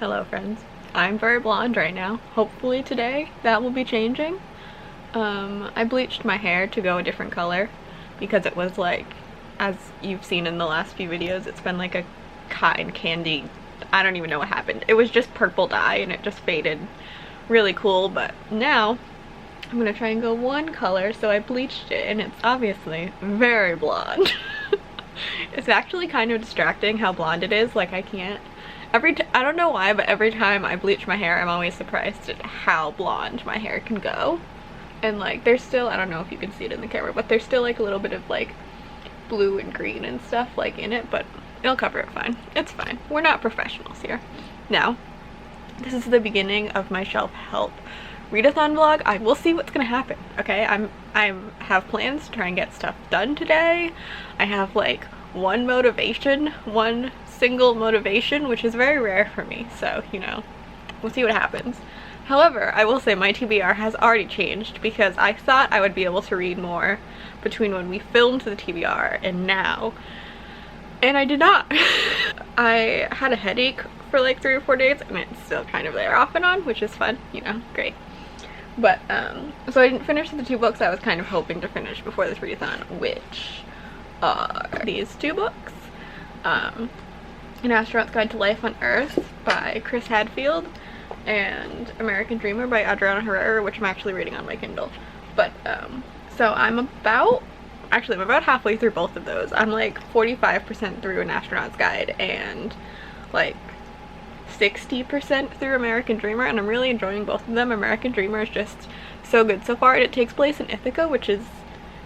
Hello friends. I'm very blonde right now. Hopefully today that will be changing. I bleached my hair to go a different color because it was like, as you've seen in the last few videos, it's been like a cotton candy, I don't even know what happened. It was just purple dye and it just faded really cool, but now I'm gonna try and go one color, so I bleached it and it's obviously very blonde. It's actually kind of distracting how blonde it is. Like I don't know why, but every time I bleach my hair I'm always surprised at how blonde my hair can go. And like there's still, I don't know if you can see it in the camera, but there's still like a little bit of like blue and green and stuff like in it, but it'll cover it fine. It's fine. We're not professionals here. Now, this is the beginning of my shelf-help readathon vlog. I will see what's gonna happen, okay? I have plans to try and get stuff done today. I have like one single motivation, which is very rare for me, so you know, we'll see what happens. However, I will say my TBR has already changed because I thought I would be able to read more between when we filmed the TBR and now, and I did not. I had a headache for like 3 or 4 days and it's still kind of there off and on, which is fun, you know, great. But so I didn't finish the 2 books I was kind of hoping to finish before this readathon, which are these 2 books. An Astronaut's Guide to Life on Earth by Chris Hadfield and American Dreamer by Adriana Herrera, which I'm actually reading on my Kindle. But so I'm about halfway through both of those. I'm like 45% through An Astronaut's Guide and like 60% through American Dreamer, and I'm really enjoying both of them. American Dreamer is just so good so far, and it takes place in Ithaca, which is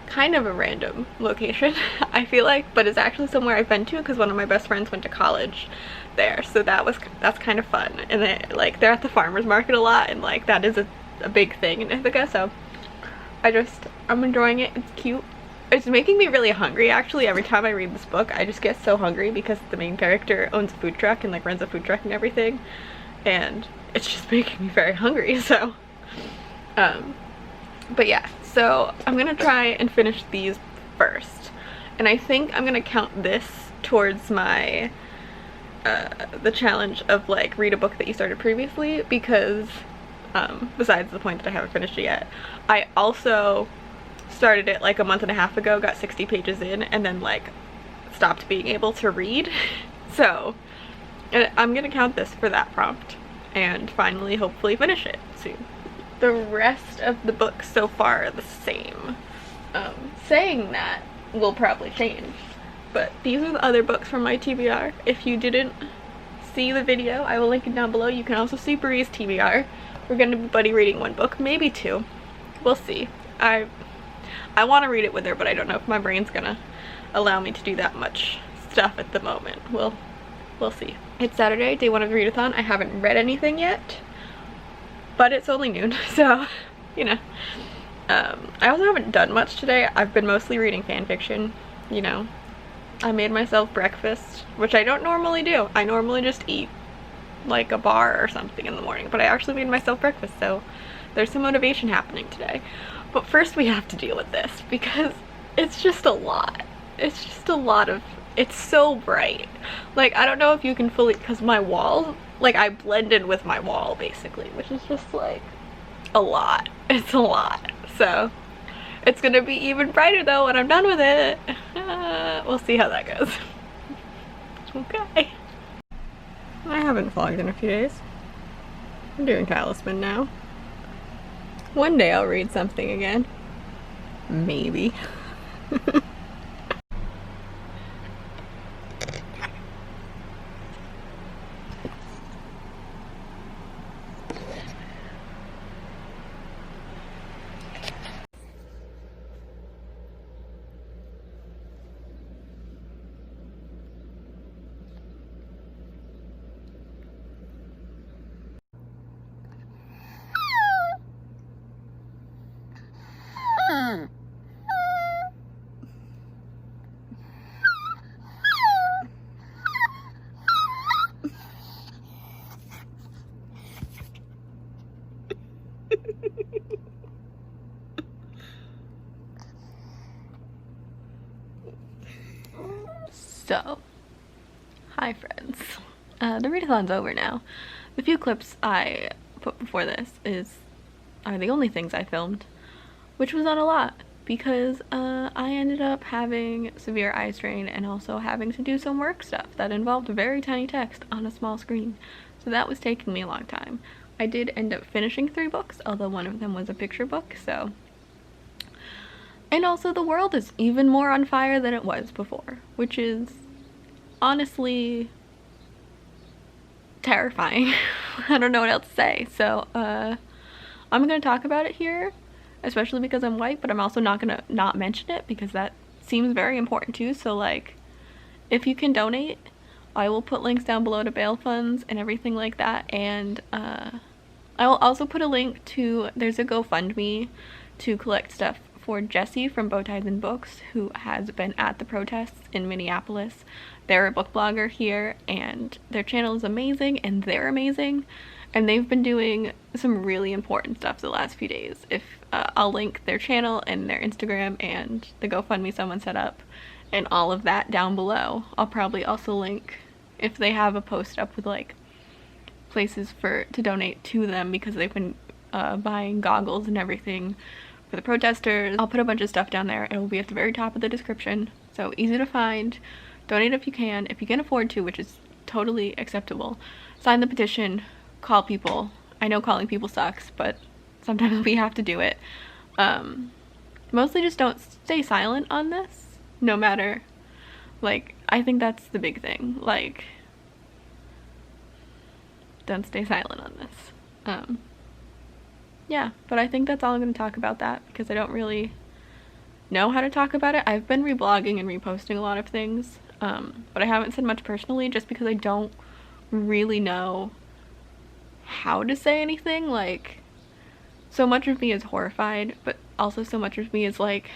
kind of a random location, I feel like, but it's actually somewhere I've been to because one of my best friends went to college there, so that's kind of fun. And they're at the farmers market a lot, and like that is a big thing in Ithaca, so I'm enjoying it. It's cute. It's making me really hungry actually. Every time I read this book I just get so hungry because the main character owns a food truck and like runs a food truck and everything, and it's just making me very hungry. So but yeah, so I'm gonna try and finish these first, and I think I'm gonna count this towards my the challenge of like read a book that you started previously, because besides the point that I haven't finished it yet, I also started it like a month and a half ago, got 60 pages in, and then like stopped being able to read. So I'm gonna count this for that prompt and finally hopefully finish it soon. The rest of the books so far are the same. Saying that will probably change, but these are the other books from my TBR. If you didn't see the video, I will link it down below. You can also see Bree's TBR. We're gonna be buddy reading 1 book, maybe 2. We'll see. I want to read it with her, but I don't know if my brain's gonna allow me to do that much stuff at the moment. We'll see. It's Saturday, day 1 of the readathon. I haven't read anything yet, but it's only noon, so you know. I also haven't done much today. I've been mostly reading fan fiction, you know. I made myself breakfast, which I don't normally do. I normally just eat like a bar or something in the morning, but I actually made myself breakfast, so there's some motivation happening today. But first we have to deal with this because it's just a lot. It's just a lot of, it's so bright. Like I don't know if you can fully, because my wall, like I blended with my wall basically, which is just like a lot. It's a lot. So it's gonna be even brighter though when I'm done with it. We'll see how that goes. Okay. I haven't vlogged in a few days. I'm doing Talisman now. One day I'll read something again. Maybe. So, hi friends. the readathon's over now. The few clips I put before this are the only things I filmed, which was not a lot because I ended up having severe eye strain and also having to do some work stuff that involved very tiny text on a small screen. So that was taking me a long time. I did end up finishing 3 books, although one of them was a picture book, so. And also the world is even more on fire than it was before, which is honestly terrifying. I don't know what else to say. So I'm gonna talk about it here, especially because I'm white, but I'm also not gonna not mention it because that seems very important too. So like, if you can donate, I will put links down below to bail funds and everything like that, and I will also put a link to, there's a GoFundMe to collect stuff for Jessie from BowtiesandBooks, who has been at the protests in Minneapolis. They're a book blogger here, and their channel is amazing, and they're amazing, and they've been doing some really important stuff the last few days. If I'll link their channel and their Instagram and the GoFundMe someone set up and all of that down below. I'll probably also link if they have a post up with like places to donate to them, because they've been buying goggles and everything for the protesters. I'll put a bunch of stuff down there. It will be at the very top of the description, so easy to find. Donate if you can afford to, which is totally acceptable. Sign the petition, call people. I know calling people sucks, but sometimes we have to do it. Mostly just don't stay silent on this, no matter, like, I think that's the big thing. Like, don't stay silent on this. Yeah, but I think that's all I'm going to talk about that, because I don't really know how to talk about it. I've been reblogging and reposting a lot of things, but I haven't said much personally just because I don't really know how to say anything. Like, so much of me is horrified, but also so much of me is like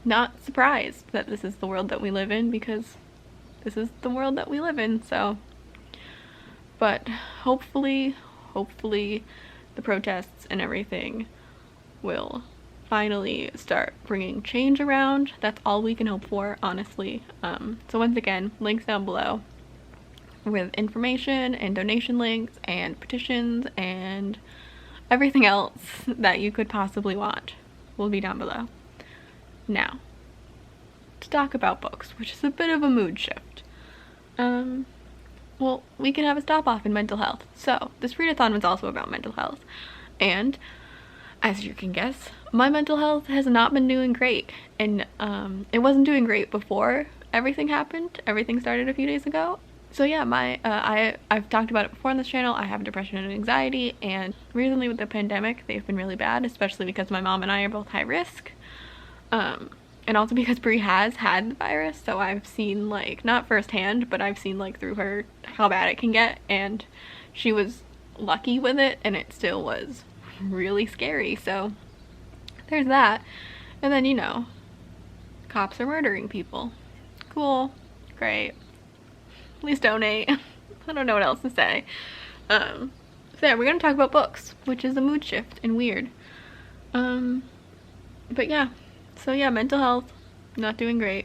not surprised that this is the world that we live in, because this is the world that we live in. So, but hopefully the protests and everything will finally start bringing change around. That's all we can hope for, honestly. So once again, links down below with information and donation links and petitions and everything else that you could possibly want will be down below. Now, to talk about books, which is a bit of a mood shift. Well, we can have a stop off in mental health. So this readathon was also about mental health, and as you can guess, my mental health has not been doing great, and it wasn't doing great before everything happened. Everything started a few days ago. So yeah, I've talked about it before on this channel. I have depression and anxiety, and recently with the pandemic, they've been really bad, especially because my mom and I are both high risk. And also because Brie has had the virus, so I've seen, like, not firsthand, but I've seen, like, through her how bad it can get, and she was lucky with it, and it still was really scary. So there's that. And then, you know, cops are murdering people. Cool. Great. Please donate. I don't know what else to say. So yeah, we're gonna talk about books, which is a mood shift and weird. But yeah. So yeah, mental health, not doing great.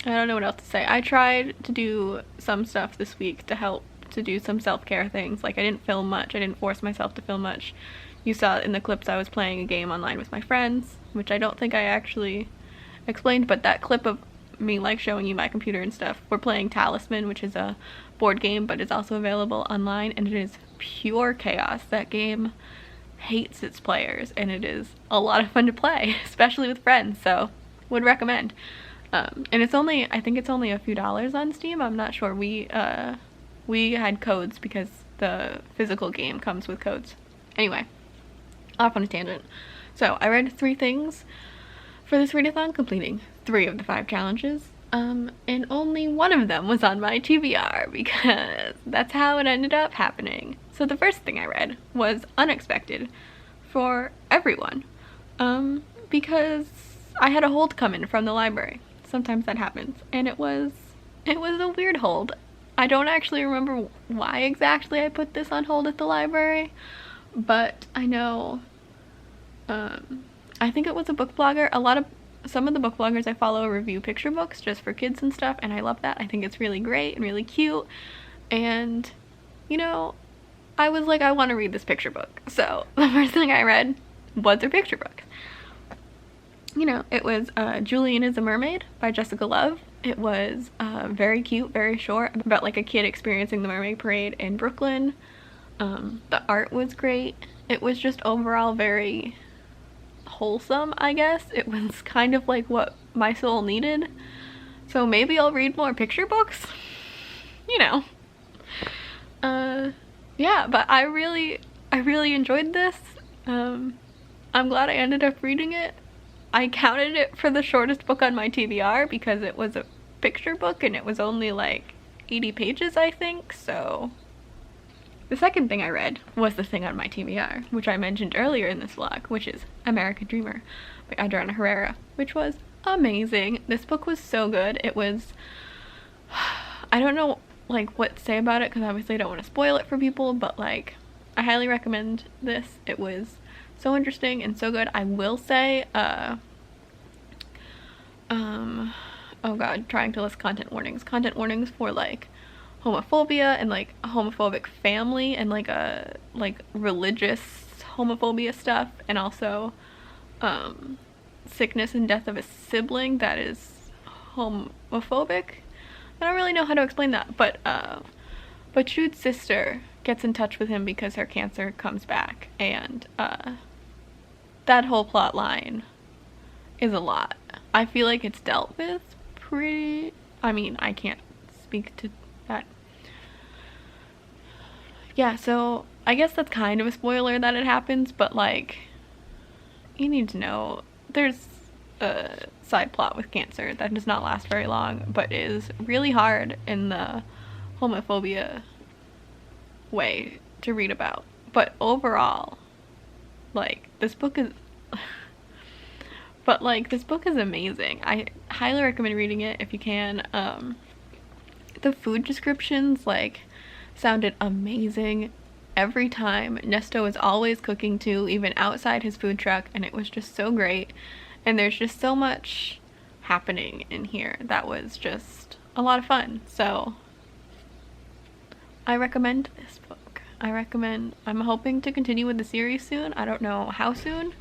I don't know what else to say. I tried to do some stuff this week to help to do some self-care things. Like, I didn't film much. I didn't force myself to film much. You saw in the clips I was playing a game online with my friends, which I don't think I actually explained, but that clip of me, like, showing you my computer and stuff, we're playing Talisman, which is a board game, but it's also available online, and it is pure chaos. That game hates its players, and it is a lot of fun to play, especially with friends, so would recommend. And it's only, I think it's only a few dollars on Steam. I'm not sure. We had codes because the physical game comes with codes. Anyway, off on a tangent. So I read 3 things for this readathon, completing 3 of the 5 challenges, and only 1 of them was on my TBR, because that's how it ended up happening. So the first thing I read was unexpected for everyone, because I had a hold come in from the library. Sometimes that happens, and it was a weird hold. I don't actually remember why exactly I put this on hold at the library, but I know, I think it was a book blogger. some of the book bloggers I follow review picture books just for kids and stuff, and I love that. I think it's really great and really cute, and you know, I was like, I want to read this picture book. So the first thing I read was her picture book. You know, it was Julian is a Mermaid by Jessica Love. It was very cute, very short, about like a kid experiencing the mermaid parade in Brooklyn. The art was great. It was just overall very wholesome, I guess. It was kind of like what my soul needed. So maybe I'll read more picture books, you know. Yeah, but I really enjoyed this. I'm glad I ended up reading it. I counted it for the shortest book on my TBR because it was a picture book and it was only like 80 pages, I think, so. The second thing I read was the thing on my TBR, which I mentioned earlier in this vlog, which is American Dreamer by Adriana Herrera, which was amazing. This book was so good. It was, I don't know like what to say about it because obviously I don't want to spoil it for people, but like I highly recommend this. It was so interesting and so good. I will say, oh god, trying to list content warnings. Content warnings for like homophobia and like a homophobic family and like a religious homophobia stuff, and also sickness and death of a sibling that is homophobic. I don't really know how to explain that, but Jude's sister gets in touch with him because her cancer comes back, and that whole plot line is a lot. I feel like it's dealt with pretty, I mean, I can't speak to that. Yeah, so I guess that's kind of a spoiler that it happens, but like, you need to know there's a side plot with cancer that does not last very long, but is really hard in the homophobia way to read about. But overall, like, this book is this book is amazing. I highly recommend reading it if you can. The food descriptions like sounded amazing every time. Nesto is always cooking too, even outside his food truck, and it was just so great. And there's just so much happening in here that was just a lot of fun. So I recommend this book. I'm hoping to continue with the series soon. I don't know how soon,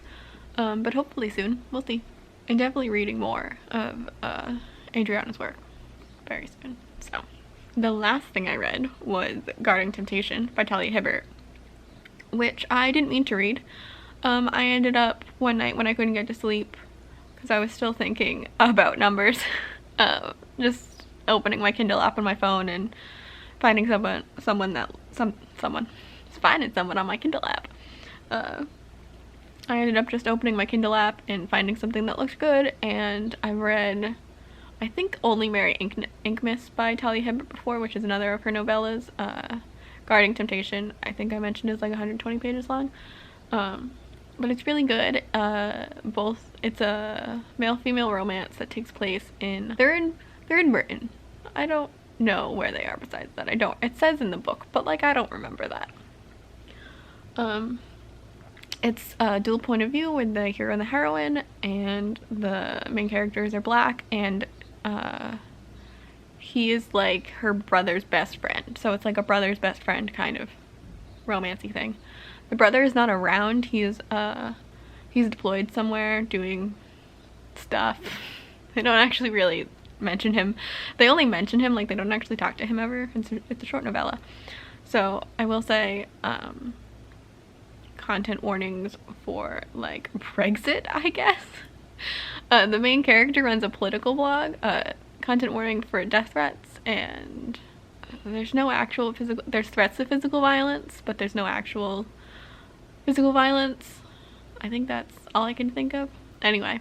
but hopefully soon. We'll see. I'm definitely reading more of Adriana's work very soon. So the last thing I read was Guarding Temptation by Talia Hibbert, which I didn't mean to read. I ended up one night when I couldn't get to sleep because I was still thinking about numbers, just opening my Kindle app on my phone and finding someone on my Kindle app. I ended up just opening my Kindle app and finding something that looked good, and I read, I think, Only Mary Inkmas by Talia Hibbert before, which is another of her novellas. Guarding Temptation, I think I mentioned, is like 120 pages long. But it's really good. It's a male-female romance that takes place they're in Britain. I don't know where they are besides that. It says in the book, but like I don't remember that. It's a dual point of view with the hero and the heroine, and the main characters are black, and he is like her brother's best friend. So it's like a brother's best friend kind of romancy thing. The brother is not around. He's deployed somewhere doing stuff. They don't actually really mention him. They only mention him, like they don't actually talk to him ever. It's a short novella. So I will say, content warnings for like Brexit, I guess. The main character runs a political blog. Content warning for death threats, and there's no actual there's threats of physical violence, but there's no actual physical violence. I think that's all I can think of. Anyway,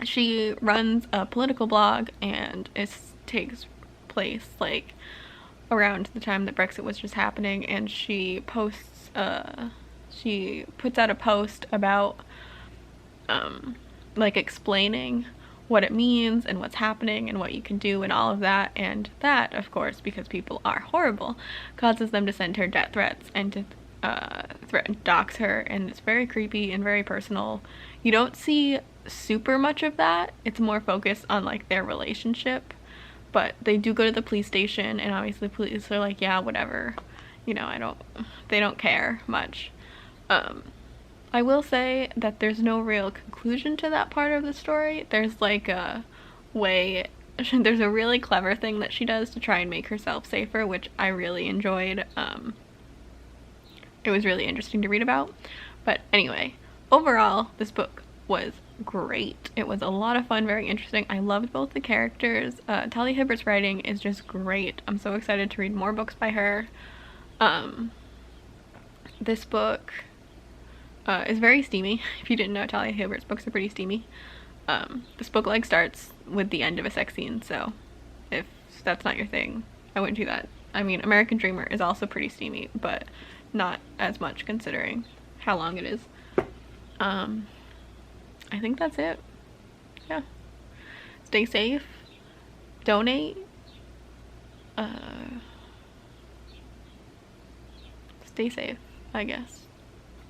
she runs a political blog, and it takes place like around the time that Brexit was just happening, and she puts out a post about like explaining what it means and what's happening and what you can do and all of that, and that, of course, because people are horrible, causes them to send her death threats and to threaten to dox her, and it's very creepy and very personal. You don't see super much of that. It's more focused on like their relationship, but they do go to the police station, and obviously police are like, yeah, whatever, you know, they don't care much. I will say that there's no real conclusion to that part of the story. There's like a way, there's a really clever thing that she does to try and make herself safer, which I really enjoyed. It was really interesting to read about. But anyway, overall, this book was great. It was a lot of fun, very interesting. I loved both the characters. Talia Hibbert's writing is just great. I'm so excited to read more books by her. This book is very steamy. If you didn't know, Talia Hibbert's books are pretty steamy. This book like starts with the end of a sex scene, so if that's not your thing, I wouldn't do that. I mean, American Dreamer is also pretty steamy, but not as much considering how long it is. I think that's it. Yeah. Stay safe. Donate. Stay safe, I guess.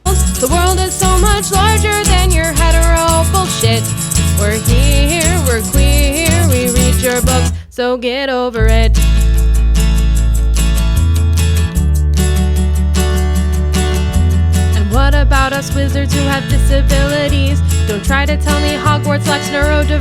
The world is so much larger than your hetero bullshit. We're here, we're queer, we read your books, so get over it. And what about us wizards who have disabilities? Don't try to tell me Hogwarts lacks neurodiversity.